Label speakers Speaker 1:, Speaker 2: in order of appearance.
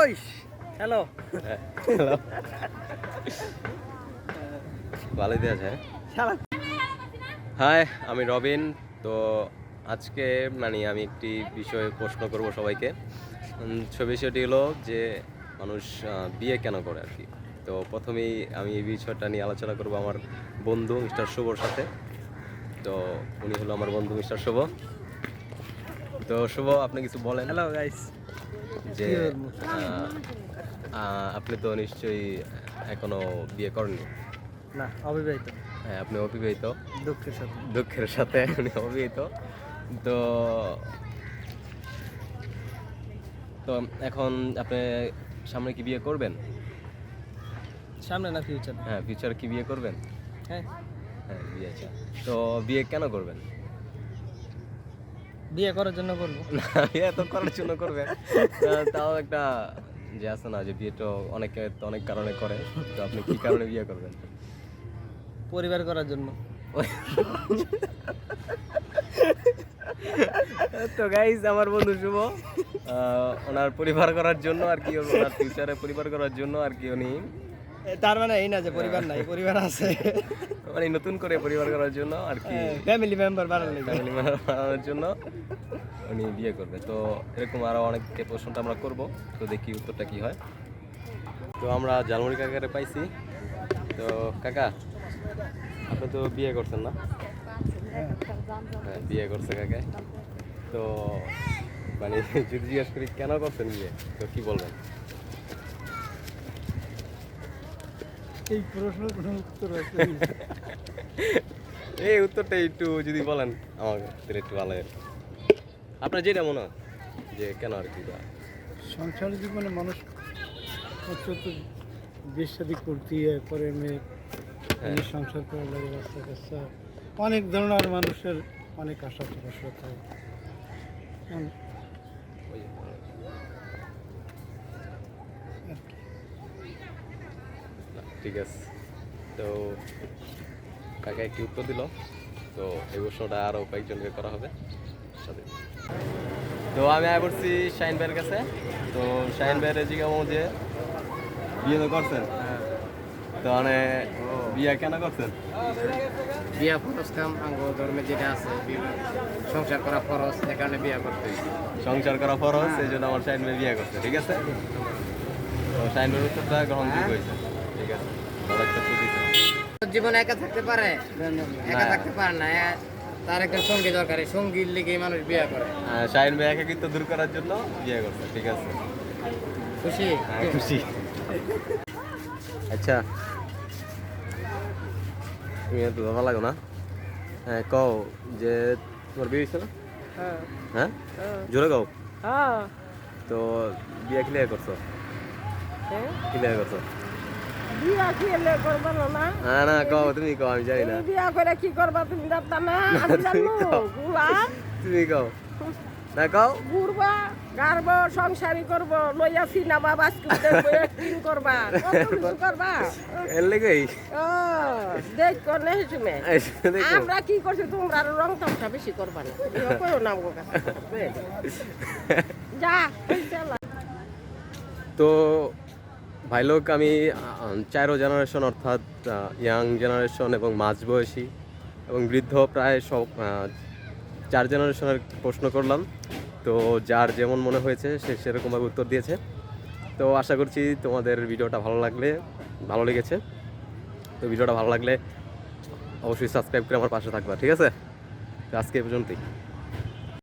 Speaker 1: ওই hello
Speaker 2: hello ভালোই দেওয়া যায়।
Speaker 1: শালা
Speaker 2: হাই, আমি রবিন। তো আজকে আমি একটি বিষয়ে প্রশ্ন করব সবাইকে। বিষয়টি হলো যে মানুষ বিয়ে কেন করে আর কি। তো প্রথমেই আমি এই বিষয়টা নিয়ে আলোচনা করব আমার বন্ধু মিস্টার শুভর সাথে। তো উনি হলো আমার বন্ধু মিস্টার শুভ। তো শুভ, আপনি কিছু বলেন।
Speaker 1: Hello guys.
Speaker 2: যে আপনি তো নিশ্চয়ই এখনো বিয়ে করেননি।
Speaker 1: না, অবিবাহিত।
Speaker 2: হ্যাঁ, আপনি অবিবাহিত।
Speaker 1: দুঃখের সাথে
Speaker 2: উনি অবিবাহিত। তো তো এখন আপনি সামনে কি বিয়ে করবেন?
Speaker 1: সামনে না ফিউচার?
Speaker 2: হ্যাঁ, ফিউচার কি বিয়ে করবেন?
Speaker 1: হ্যাঁ,
Speaker 2: হ্যাঁ, বিয়ে। আচ্ছা, তো বিয়ে কেন করবেন?
Speaker 1: বিয়ে করার জন্য করবো।
Speaker 2: না, বিয়ে তো করার জন্য করবেন। তাও একটা যে আছে না, যে বিয়ে তো অনেকে তো অনেক কারণে করে। তো আপনি কি কারণে বিয়ে করবেন?
Speaker 1: পরিবার করার জন্য।
Speaker 2: তো গাইস, আমার বন্ধু শুভ ওনার পরিবার করার জন্য আর কি, ওনার ফিউচারে পরিবার করার জন্য আর কি উনি
Speaker 1: তার মানে এই না যে পরিবার নাই, পরিবার আছে।
Speaker 2: মানে নতুন করে পরিবার করার জন্য আর কি,
Speaker 1: ফ্যামিলি মেম্বার বানানোর
Speaker 2: ফ্যামিলি মেম্বার বানানোর জন্য উনি বিয়ে করবে। তো এরকম আরো অনেক প্রশ্নটা আমরা করব। তো দেখি উত্তরটা কি হয়। তো আমরা জালমুড়ি কাকারে পাইছি। তো কাকা, আপনি তো বিয়ে করছেন না? হ্যাঁ, বিয়ে করছে কাকা। তো যদি জিজ্ঞেস করি কেন করছেন বিয়ে, তো কি বলবেন?
Speaker 1: এই প্রশ্নের কোনো উত্তর আছে?
Speaker 2: এই উত্তরটা একটু যদি বলেন আমাকে, তাহলে একটু ভালো হয়। আপনার যেটা মনে হয় যে কেন আর কি।
Speaker 1: সংসার জীবনে মানুষ বিয়ে শাদী করতে পরে মেয়ে সংসার করার লাগে, রাস্তা কাস্তা অনেক ধরনের মানুষের অনেক আশা প্রকাশ হয়।
Speaker 2: ঠিক আছে, তো কাকা একটি উত্তর দিল। তো এই প্রশ্নটা আরও কয়েকজনকে করা হবে সাথে। তো আমি আয় করছি শাহিন ভাইয়ের কাছে। তো শাহিন ভাইয়ের জিজ্ঞাসা যে বিয়ে তো করছেন, তো মানে বিয়ে কেন করছেন?
Speaker 3: বিয়া ফরজ কাম আঙ্গ ধর্মে যেটা আছে, সংসার করা ফরজ, সে কারণে বিয়া করতে হইছে।
Speaker 2: সংসার করা ফরজ, এই জন্য আমার শাহিন ভাই বিয়ে করছে। ঠিক আছে, তো শাহিন ভাইয়ের উত্তরটা গ্রহণযোগ্য হয়েছে। ঠিক আছে, ভালো একটা উত্তর দিতে।
Speaker 3: জীবনে একা থাকতে পারে? একা থাকতে পারে না, তার একজন সঙ্গী দরকার। সঙ্গীর লেগে মানুষ বিয়া করে।
Speaker 2: শাহিন ভাই একাকিত্ব দূর করার জন্য বিয়ে করছে। ঠিক আছে,
Speaker 3: খুশি?
Speaker 2: হ্যাঁ, খুশি। আচ্ছা, তুমি এত ভালো লাগো না? হ্যাঁ, কও যে তোমার বিয়ে হয়েছে না? হ্যাঁ, জোরে কও। তো বিয়ে ক্লিয়ার করছো? ক্লিয়ার করছো?
Speaker 4: বিয়া খেলে করবা না?
Speaker 2: হ্যাঁ, না কও, তুমি কও, আমি জানি না।
Speaker 4: বিয়া করে কি করবা তুমি জানতা না? আমি জানবো। গুলা
Speaker 2: তুমি কও না, কও।
Speaker 4: ঘুরবা, গারব, সংসারী করব, লইয়া সিনেমা বাস্কুট দেখবো, অ্যাক্টিং করবা, কত কিছু করবা।
Speaker 2: এর লেগেই
Speaker 4: ও দেখো নেই শুনে আমরা কি করছি, তোমরা আরো রং তামসা বেশি করবা না। করো না গো কাছে যা চলা।
Speaker 2: তো ভাই লোক, আমি 4 জেনারেশন, অর্থাৎ ইয়াং জেনারেশন এবং মাঝবয়সী এবং বৃদ্ধ, প্রায় সব 4 জেনারেশনের প্রশ্ন করলাম। তো যার যেমন মনে হয়েছে সে সেরকমভাবে উত্তর দিয়েছে। তো আশা করছি তোমাদের ভিডিওটা ভালো লেগেছে। তো ভিডিওটা ভালো লাগলে অবশ্যই সাবস্ক্রাইব করে আমার পাশে থাকবা। ঠিক আছে, তো আজকে এই পর্যন্তই।